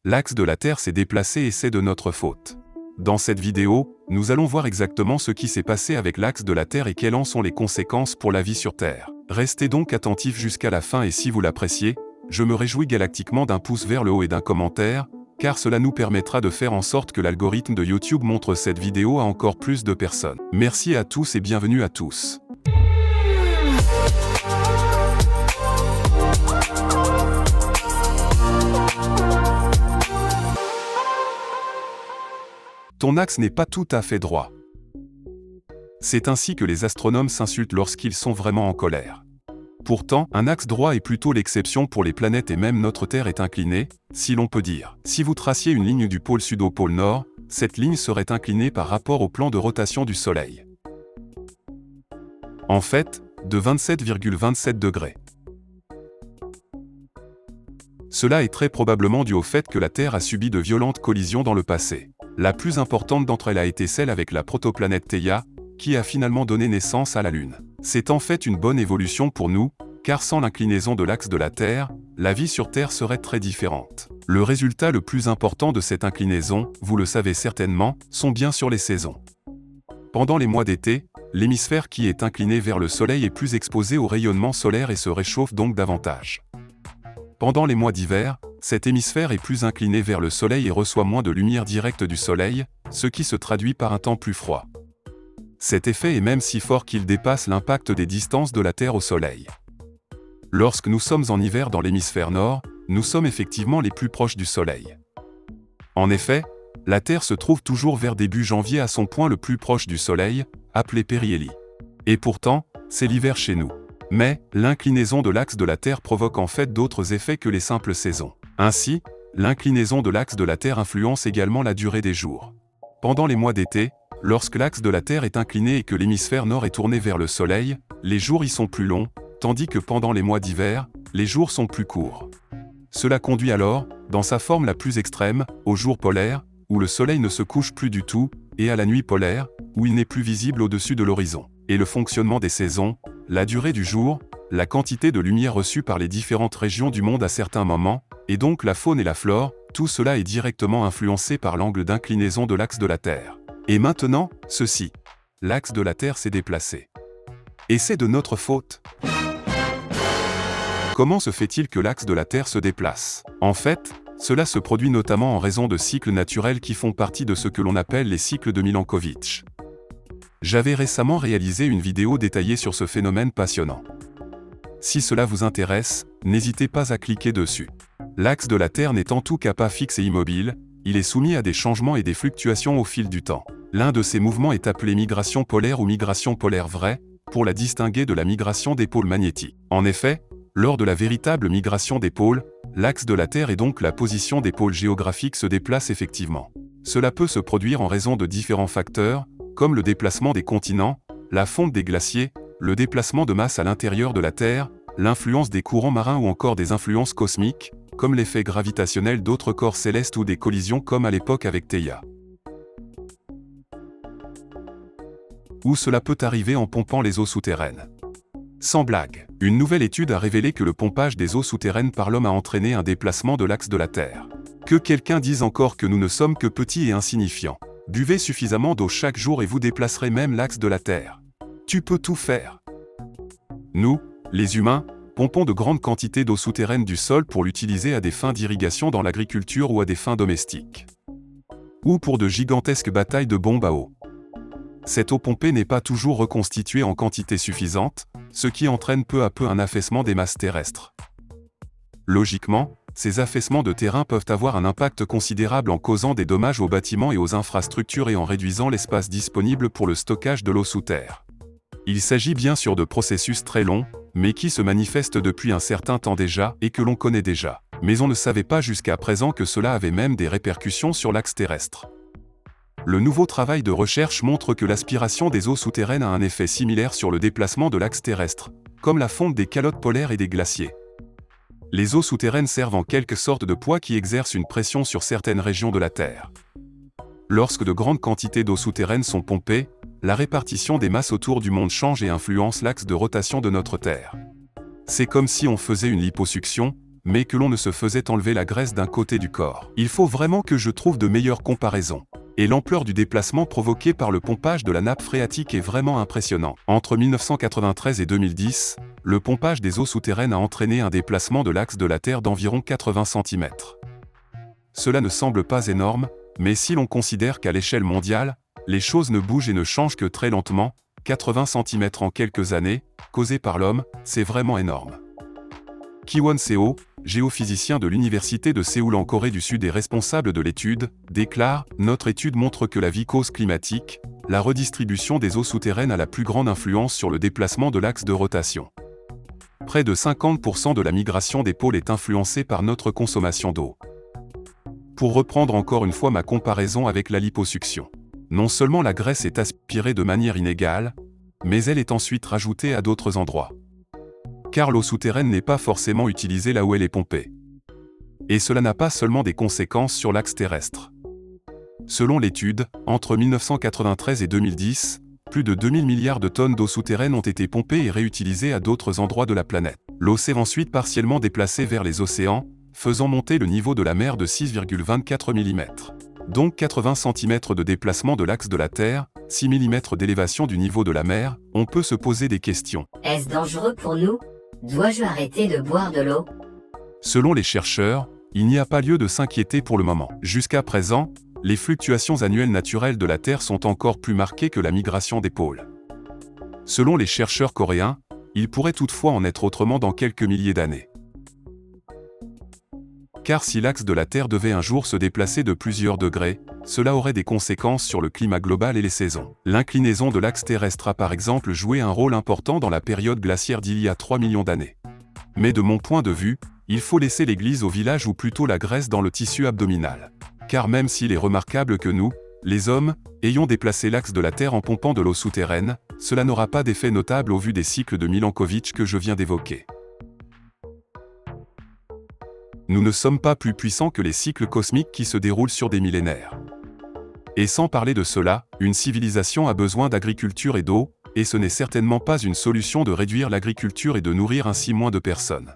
L'axe de la Terre s'est déplacé et c'est de notre faute. Dans cette vidéo, nous allons voir exactement ce qui s'est passé avec l'axe de la Terre et quelles en sont les conséquences pour la vie sur Terre. Restez donc attentifs jusqu'à la fin et si vous l'appréciez, je me réjouis galactiquement d'un pouce vers le haut et d'un commentaire, car cela nous permettra de faire en sorte que l'algorithme de YouTube montre cette vidéo à encore plus de personnes. Merci à tous et bienvenue à tous. Ton axe n'est pas tout à fait droit. C'est ainsi que les astronomes s'insultent lorsqu'ils sont vraiment en colère. Pourtant, un axe droit est plutôt l'exception pour les planètes et même notre Terre est inclinée, si l'on peut dire. Si vous traciez une ligne du pôle sud au pôle nord, cette ligne serait inclinée par rapport au plan de rotation du Soleil. En fait, de 27,27 degrés. Cela est très probablement dû au fait que la Terre a subi de violentes collisions dans le passé. La plus importante d'entre elles a été celle avec la protoplanète Theia, qui a finalement donné naissance à la Lune. C'est en fait une bonne évolution pour nous, car sans l'inclinaison de l'axe de la Terre, la vie sur Terre serait très différente. Le résultat le plus important de cette inclinaison, vous le savez certainement, sont bien sûr les saisons. Pendant les mois d'été, l'hémisphère qui est incliné vers le Soleil est plus exposé au rayonnement solaire et se réchauffe donc davantage. Pendant les mois d'hiver, cet hémisphère est plus incliné vers le Soleil et reçoit moins de lumière directe du Soleil, ce qui se traduit par un temps plus froid. Cet effet est même si fort qu'il dépasse l'impact des distances de la Terre au Soleil. Lorsque nous sommes en hiver dans l'hémisphère nord, nous sommes effectivement les plus proches du Soleil. En effet, la Terre se trouve toujours vers début janvier à son point le plus proche du Soleil, appelé périhélie. Et pourtant, c'est l'hiver chez nous. Mais, l'inclinaison de l'axe de la Terre provoque en fait d'autres effets que les simples saisons. Ainsi, l'inclinaison de l'axe de la Terre influence également la durée des jours. Pendant les mois d'été, lorsque l'axe de la Terre est incliné et que l'hémisphère nord est tourné vers le Soleil, les jours y sont plus longs, tandis que pendant les mois d'hiver, les jours sont plus courts. Cela conduit alors, dans sa forme la plus extrême, au jour polaire, où le Soleil ne se couche plus du tout, et à la nuit polaire, où il n'est plus visible au-dessus de l'horizon. Et le fonctionnement des saisons, la durée du jour, la quantité de lumière reçue par les différentes régions du monde à certains moments, et donc la faune et la flore, tout cela est directement influencé par l'angle d'inclinaison de l'axe de la Terre. Et maintenant, ceci. L'axe de la Terre s'est déplacé. Et c'est de notre faute. Comment se fait-il que l'axe de la Terre se déplace? En fait, cela se produit notamment en raison de cycles naturels qui font partie de ce que l'on appelle les cycles de Milankovitch. J'avais récemment réalisé une vidéo détaillée sur ce phénomène passionnant. Si cela vous intéresse, n'hésitez pas à cliquer dessus. L'axe de la Terre n'est en tout cas pas fixe et immobile, il est soumis à des changements et des fluctuations au fil du temps. L'un de ces mouvements est appelé migration polaire ou migration polaire vraie, pour la distinguer de la migration des pôles magnétiques. En effet, lors de la véritable migration des pôles, l'axe de la Terre et donc la position des pôles géographiques se déplacent effectivement. Cela peut se produire en raison de différents facteurs, comme le déplacement des continents, la fonte des glaciers, le déplacement de masse à l'intérieur de la Terre, l'influence des courants marins ou encore des influences cosmiques, comme l'effet gravitationnel d'autres corps célestes ou des collisions comme à l'époque avec Theia. Ou cela peut arriver en pompant les eaux souterraines. Sans blague, une nouvelle étude a révélé que le pompage des eaux souterraines par l'homme a entraîné un déplacement de l'axe de la Terre. Que quelqu'un dise encore que nous ne sommes que petits et insignifiants. Buvez suffisamment d'eau chaque jour et vous déplacerez même l'axe de la Terre. Tu peux tout faire. Nous, les humains, pompons de grandes quantités d'eau souterraine du sol pour l'utiliser à des fins d'irrigation dans l'agriculture ou à des fins domestiques. Ou pour de gigantesques batailles de bombes à eau. Cette eau pompée n'est pas toujours reconstituée en quantité suffisante, ce qui entraîne peu à peu un affaissement des masses terrestres. Logiquement, ces affaissements de terrain peuvent avoir un impact considérable en causant des dommages aux bâtiments et aux infrastructures et en réduisant l'espace disponible pour le stockage de l'eau sous terre. Il s'agit bien sûr de processus très longs, mais qui se manifestent depuis un certain temps déjà et que l'on connaît déjà. Mais on ne savait pas jusqu'à présent que cela avait même des répercussions sur l'axe terrestre. Le nouveau travail de recherche montre que l'aspiration des eaux souterraines a un effet similaire sur le déplacement de l'axe terrestre, comme la fonte des calottes polaires et des glaciers. Les eaux souterraines servent en quelque sorte de poids qui exerce une pression sur certaines régions de la Terre. Lorsque de grandes quantités d'eau souterraine sont pompées, la répartition des masses autour du monde change et influence l'axe de rotation de notre Terre. C'est comme si on faisait une liposuction, mais que l'on ne se faisait enlever la graisse d'un côté du corps. Il faut vraiment que je trouve de meilleures comparaisons. Et l'ampleur du déplacement provoqué par le pompage de la nappe phréatique est vraiment impressionnant. Entre 1993 et 2010, le pompage des eaux souterraines a entraîné un déplacement de l'axe de la Terre d'environ 80 cm. Cela ne semble pas énorme, mais si l'on considère qu'à l'échelle mondiale, les choses ne bougent et ne changent que très lentement, 80 cm en quelques années, causés par l'homme, c'est vraiment énorme. Ki-won Seo, géophysicien de l'Université de Séoul en Corée du Sud et responsable de l'étude, déclare « Notre étude montre que la vie cause climatique, la redistribution des eaux souterraines a la plus grande influence sur le déplacement de l'axe de rotation. Près de 50% de la migration des pôles est influencée par notre consommation d'eau. » Pour reprendre encore une fois ma comparaison avec la liposuction. Non seulement la graisse est aspirée de manière inégale, mais elle est ensuite rajoutée à d'autres endroits. Car l'eau souterraine n'est pas forcément utilisée là où elle est pompée. Et cela n'a pas seulement des conséquences sur l'axe terrestre. Selon l'étude, entre 1993 et 2010, plus de 2000 milliards de tonnes d'eau souterraine ont été pompées et réutilisées à d'autres endroits de la planète. L'eau s'est ensuite partiellement déplacée vers les océans, faisant monter le niveau de la mer de 6,24 mm. Donc 80 cm de déplacement de l'axe de la Terre, 6 mm d'élévation du niveau de la mer, on peut se poser des questions. Est-ce dangereux pour nous ? Dois-je arrêter de boire de l'eau ? Selon les chercheurs, il n'y a pas lieu de s'inquiéter pour le moment. Jusqu'à présent, les fluctuations annuelles naturelles de la Terre sont encore plus marquées que la migration des pôles. Selon les chercheurs coréens, il pourrait toutefois en être autrement dans quelques milliers d'années. Car si l'axe de la Terre devait un jour se déplacer de plusieurs degrés, cela aurait des conséquences sur le climat global et les saisons. L'inclinaison de l'axe terrestre a par exemple joué un rôle important dans la période glaciaire d'il y a 3 millions d'années. Mais de mon point de vue, il faut laisser l'église au village ou plutôt la graisse dans le tissu abdominal. Car même s'il est remarquable que nous, les hommes, ayons déplacé l'axe de la Terre en pompant de l'eau souterraine, cela n'aura pas d'effet notable au vu des cycles de Milankovitch que je viens d'évoquer. Nous ne sommes pas plus puissants que les cycles cosmiques qui se déroulent sur des millénaires. Et sans parler de cela, une civilisation a besoin d'agriculture et d'eau, et ce n'est certainement pas une solution de réduire l'agriculture et de nourrir ainsi moins de personnes.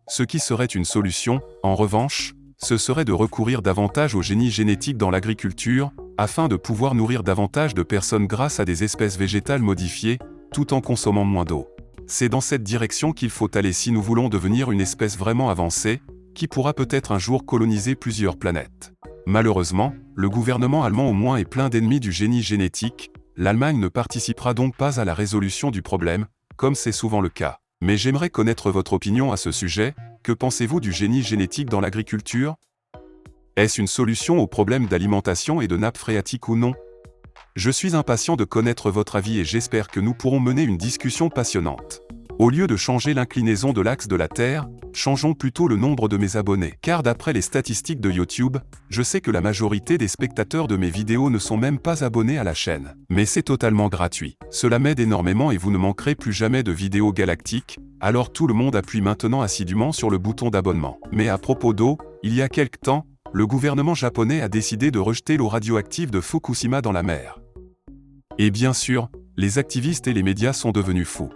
Ce qui serait une solution, en revanche, ce serait de recourir davantage au génie génétique dans l'agriculture, afin de pouvoir nourrir davantage de personnes grâce à des espèces végétales modifiées, tout en consommant moins d'eau. C'est dans cette direction qu'il faut aller si nous voulons devenir une espèce vraiment avancée, qui pourra peut-être un jour coloniser plusieurs planètes. Malheureusement, le gouvernement allemand au moins est plein d'ennemis du génie génétique, l'Allemagne ne participera donc pas à la résolution du problème, comme c'est souvent le cas. Mais j'aimerais connaître votre opinion à ce sujet, que pensez-vous du génie génétique dans l'agriculture ? Est-ce une solution aux problèmes d'alimentation et de nappe phréatique ou non ? Je suis impatient de connaître votre avis et j'espère que nous pourrons mener une discussion passionnante. Au lieu de changer l'inclinaison de l'axe de la Terre, changeons plutôt le nombre de mes abonnés. Car d'après les statistiques de YouTube, je sais que la majorité des spectateurs de mes vidéos ne sont même pas abonnés à la chaîne. Mais c'est totalement gratuit. Cela m'aide énormément et vous ne manquerez plus jamais de vidéos galactiques, alors tout le monde appuie maintenant assidûment sur le bouton d'abonnement. Mais à propos d'eau, il y a quelque temps, le gouvernement japonais a décidé de rejeter l'eau radioactive de Fukushima dans la mer. Et bien sûr, les activistes et les médias sont devenus fous.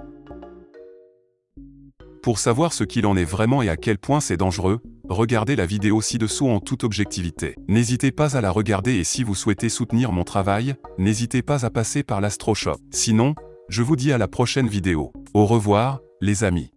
Pour savoir ce qu'il en est vraiment et à quel point c'est dangereux, regardez la vidéo ci-dessous en toute objectivité. N'hésitez pas à la regarder et si vous souhaitez soutenir mon travail, n'hésitez pas à passer par l'Astro Shop. Sinon, je vous dis à la prochaine vidéo. Au revoir, les amis.